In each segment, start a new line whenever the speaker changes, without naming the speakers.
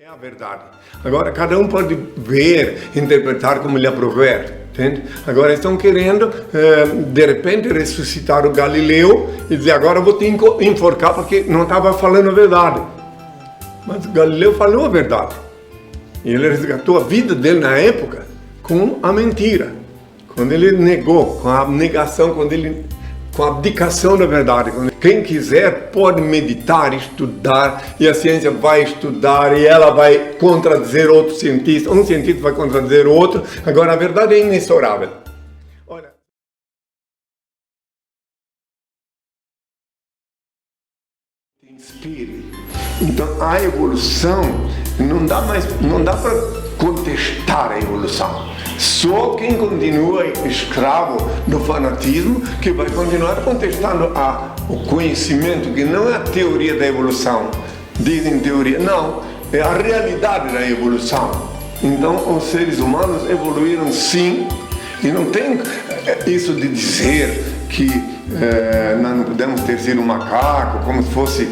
É a verdade. Agora, cada um pode ver, interpretar como lhe aprouver, entende? Agora, estão querendo, de repente, ressuscitar o Galileu e dizer, agora eu vou te enforcar porque não estava falando a verdade. Mas o Galileu falou a verdade. E ele resgatou a vida dele na época com a mentira. Quando ele negou, com a negação, com a abdicação da verdade. Quem quiser pode meditar, estudar, e a ciência vai estudar e ela vai contradizer outro cientista. Um cientista vai contradizer o outro. Agora, a verdade é inexorável. Olha, inspire. Então, a evolução não dá para contestar a evolução. Só quem continua escravo do fanatismo que vai continuar contestando o conhecimento, que não é a teoria da evolução. Dizem teoria, não, é a realidade da evolução. Então, os seres humanos evoluíram sim, e não tem isso de dizer que nós não podemos ter sido um macaco, como se fosse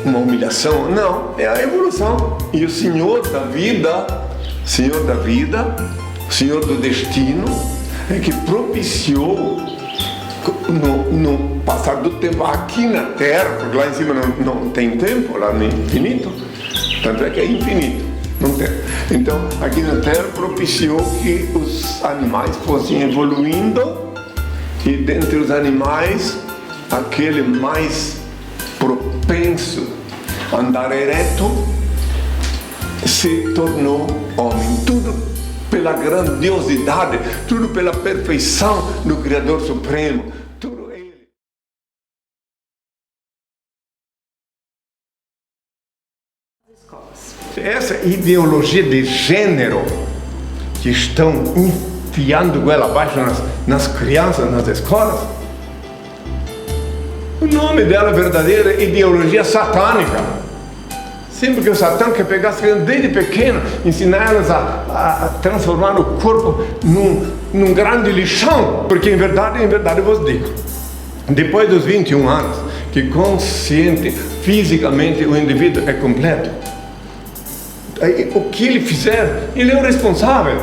uma humilhação. Não, é a evolução. E o Senhor da vida, o Senhor do destino, é que propiciou no passar do tempo aqui na Terra, porque lá em cima não tem tempo, lá no infinito, tanto é que é infinito, não tem. Então, aqui na Terra propiciou que os animais fossem evoluindo, e dentre os animais, aquele mais propenso a andar ereto se tornou homem. Tudo pela grandiosidade, tudo pela perfeição do Criador Supremo. Tudo Ele. Essa ideologia de gênero que estão enfiando goela abaixo nas crianças, nas escolas, o nome dela verdadeira é ideologia satânica. Sempre que o Satã quer pegar as crianças desde pequeno, ensinar elas a transformar o corpo num grande lixão. Porque em verdade eu vos digo, depois dos 21 anos, que consciente, fisicamente o indivíduo é completo, aí, o que ele fizer, ele é o responsável.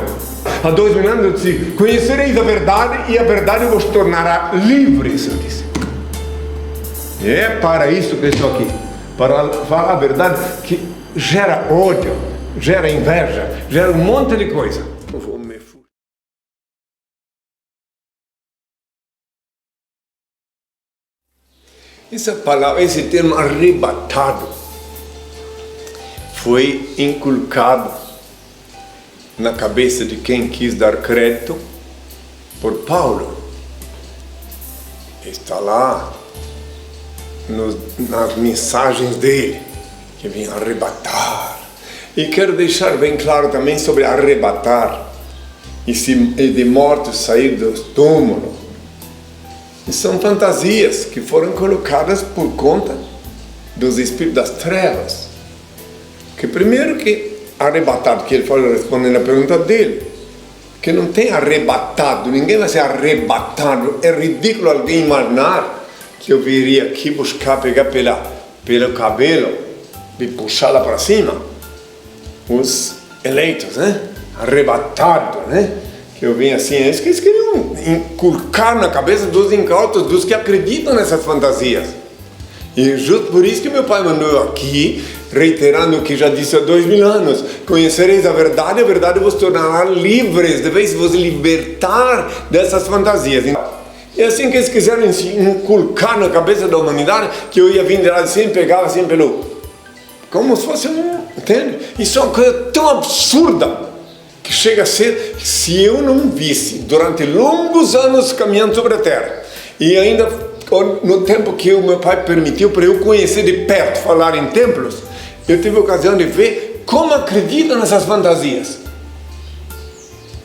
Há 2000 anos eu disse, conhecereis a verdade e a verdade vos tornará livres, eu disse. É para isso que eu estou aqui. Para falar a verdade, que gera ódio, gera inveja, gera um monte de coisa. Essa palavra, esse termo arrebatado, foi inculcado na cabeça de quem quis dar crédito por Paulo. Está lá nas mensagens dele, que vinha arrebatar. E quero deixar bem claro também sobre arrebatar e de mortos sair do túmulo. E são fantasias que foram colocadas por conta dos espíritos das trevas. Que primeiro que arrebatado, que ele falou respondendo a pergunta dele, que não tem arrebatado, ninguém vai ser arrebatado. É ridículo alguém imaginar que eu viria aqui pegar pelo cabelo e puxar lá para cima os eleitos, né? Arrebatado, né? Que eu vim assim, é isso que eles queriam inculcar na cabeça dos incautos, dos que acreditam nessas fantasias. E justo por isso que meu pai mandou aqui, reiterando o que já disse há 2000 anos, conhecereis a verdade vos tornará livres, deveis vos libertar dessas fantasias. É assim que eles quiseram inculcar na cabeça da humanidade, que eu ia vir de lá de cima e pegava assim como se fosse entende? Isso é uma coisa tão absurda, que chega a ser, se eu não visse, durante longos anos caminhando sobre a Terra, e ainda no tempo que o meu pai permitiu para eu conhecer de perto, falar em templos, eu tive a ocasião de ver como acreditam nessas fantasias.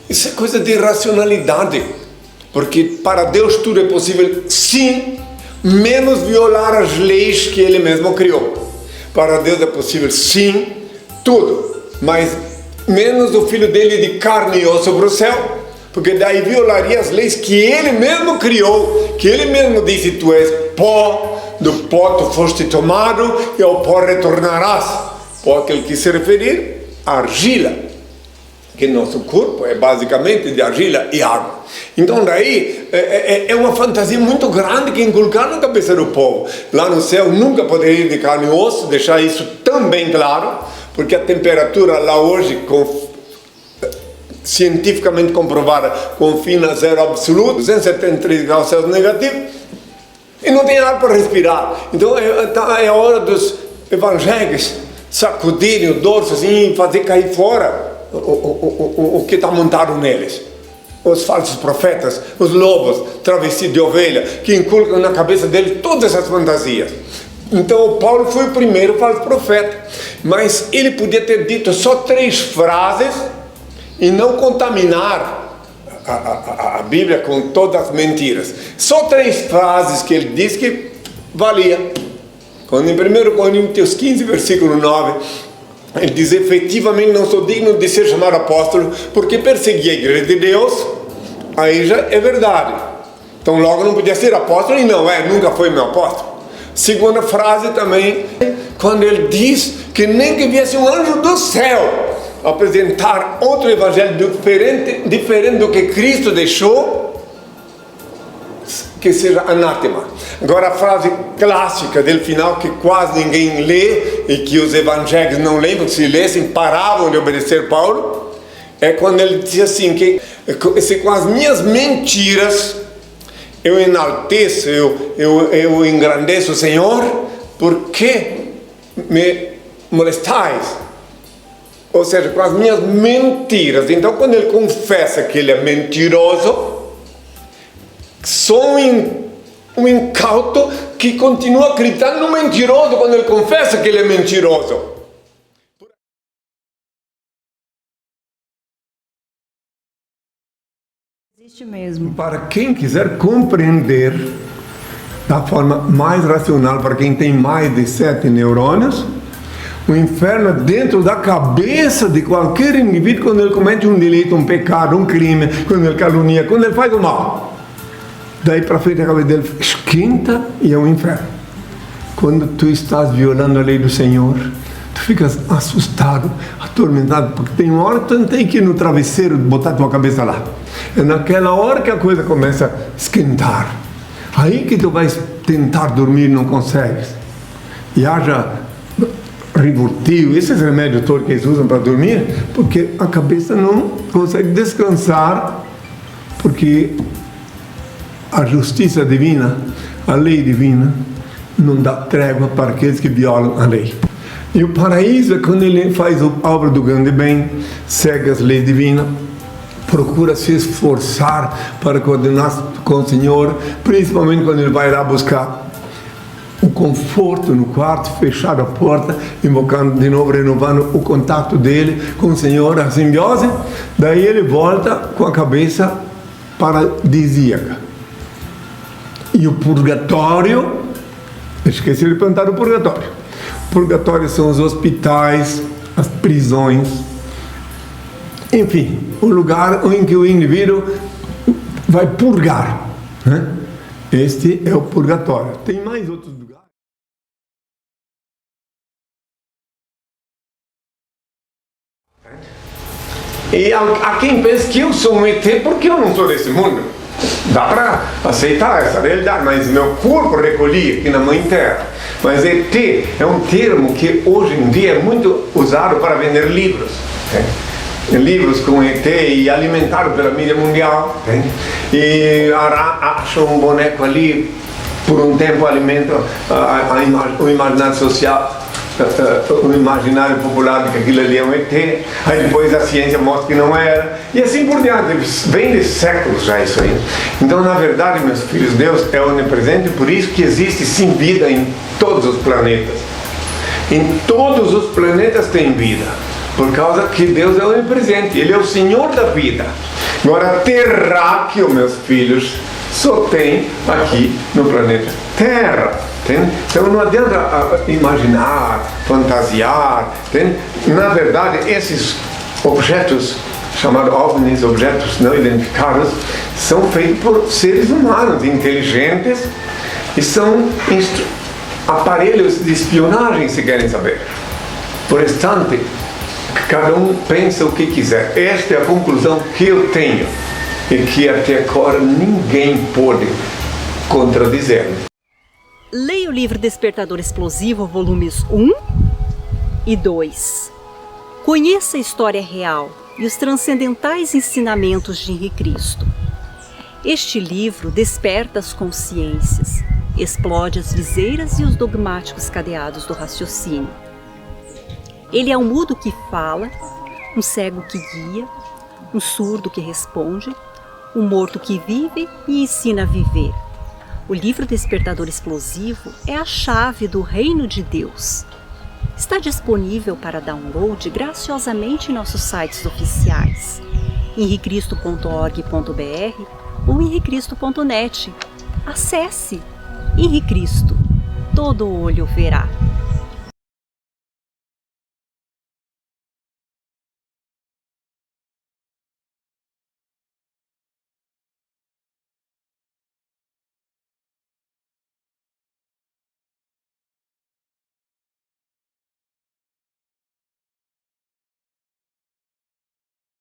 Isso é coisa de irracionalidade. Porque para Deus tudo é possível, sim, menos violar as leis que Ele mesmo criou. Para Deus é possível, sim, tudo, mas menos o Filho dele de carne e osso para o céu, porque daí violaria as leis que Ele mesmo criou, que Ele mesmo disse, tu és pó, do pó tu foste tomado e ao pó retornarás. Ou ele quis se referir à argila, que nosso corpo é basicamente de argila e água. Então daí é uma fantasia muito grande que inculcaram na cabeça do povo. Lá no céu nunca poderia ir de carne e osso, deixar isso tão bem claro, porque a temperatura lá hoje, cientificamente comprovada, confina a zero absoluto, 273 graus Celsius negativo, e não tem ar para respirar. Então é a hora dos evangélicos sacudirem o dorso assim e fazer cair fora o que está montado neles. Os falsos profetas, os lobos travestidos de ovelha, que inculcam na cabeça deles todas essas fantasias. Então o Paulo foi o primeiro falso profeta, mas ele podia ter dito só 3 frases e não contaminar a Bíblia com todas as mentiras. Só 3 frases que ele disse que valia. Quando em 1 Coríntios 15, versículo 9, ele diz: efetivamente não sou digno de ser chamado apóstolo, porque persegui a igreja de Deus. Aí já é verdade. Então logo não podia ser apóstolo, e não nunca foi meu apóstolo. Segunda frase também, quando ele diz que nem que viesse um anjo do céu apresentar outro evangelho diferente do que Cristo deixou, que seja anátema. Agora a frase clássica dele final, que quase ninguém lê e que os evangélicos não leem, porque se lessem paravam de obedecer Paulo, é quando ele diz assim, que se com as minhas mentiras eu enalteço, eu engrandeço o Senhor, por que me molestais? Ou seja, com as minhas mentiras. Então quando ele confessa que ele é mentiroso, sou um incauto que continua acreditando no mentiroso quando ele confessa que ele é mentiroso.
Existe mesmo.
Para quem quiser compreender da forma mais racional, para quem tem mais de 7 neurônios, o inferno é dentro da cabeça de qualquer indivíduo quando ele comete um delito, um pecado, um crime, quando ele calunia, quando ele faz o mal. Daí para frente a cabeça dele esquenta e é um inferno. Quando tu estás violando a lei do Senhor, tu ficas assustado, atormentado, porque tem uma hora que tu não tem que ir no travesseiro botar tua cabeça lá. É naquela hora que a coisa começa a esquentar. Aí que tu vais tentar dormir e não consegues. E haja Rivotril, esses remédios todos que eles usam para dormir, porque a cabeça não consegue descansar, porque a justiça divina, a lei divina, não dá trégua para aqueles que violam a lei. E o paraíso é quando ele faz a obra do grande bem, segue as leis divinas, procura se esforçar para coordenar com o Senhor, principalmente quando ele vai lá buscar o conforto no quarto, fechar a porta, invocando de novo, renovando o contato dele com o Senhor, a simbiose. Daí ele volta com a cabeça paradisíaca. E o purgatório, esqueci de perguntar do purgatório. O purgatório são os hospitais, as prisões, enfim, o lugar em que o indivíduo vai purgar, né? Este é o purgatório. Tem mais outros lugares. E há quem pense que eu sou um ET porque eu não sou desse mundo. Dá para aceitar essa realidade, mas meu corpo recolhi aqui na Mãe Terra. Mas ET é um termo que hoje em dia é muito usado para vender livros. Livros com ET e alimentado pela mídia mundial. E acham um boneco ali, por um tempo alimenta o imaginário social, o imaginário popular de que aquilo ali é um ET, aí depois a ciência mostra que não era, e assim por diante. Vem de séculos já isso aí. Então, na verdade, meus filhos, Deus é onipresente, por isso que existe sim vida em todos os planetas. Em todos os planetas tem vida, por causa que Deus é onipresente, Ele é o Senhor da vida. Agora, terráqueo, meus filhos, só tem aqui no planeta Terra. Entende? Então não adianta imaginar, fantasiar. Entende? Na verdade, esses objetos, chamados OVNIs, objetos não identificados, são feitos por seres humanos inteligentes e são aparelhos de espionagem, se querem saber. Por instante, cada um pensa o que quiser. Esta é a conclusão que eu tenho e que até agora ninguém pode contradizer-me.
Leia o livro Despertador Explosivo, volumes 1 e 2. Conheça a história real e os transcendentais ensinamentos de Henri Cristo. Este livro desperta as consciências, explode as viseiras e os dogmáticos cadeados do raciocínio. Ele é um mudo que fala, um cego que guia, um surdo que responde, um morto que vive e ensina a viver. O livro Despertador Explosivo é a chave do Reino de Deus. Está disponível para download graciosamente em nossos sites oficiais, henricristo.org.br ou henricristo.net. Acesse! Henri Cristo, todo olho verá.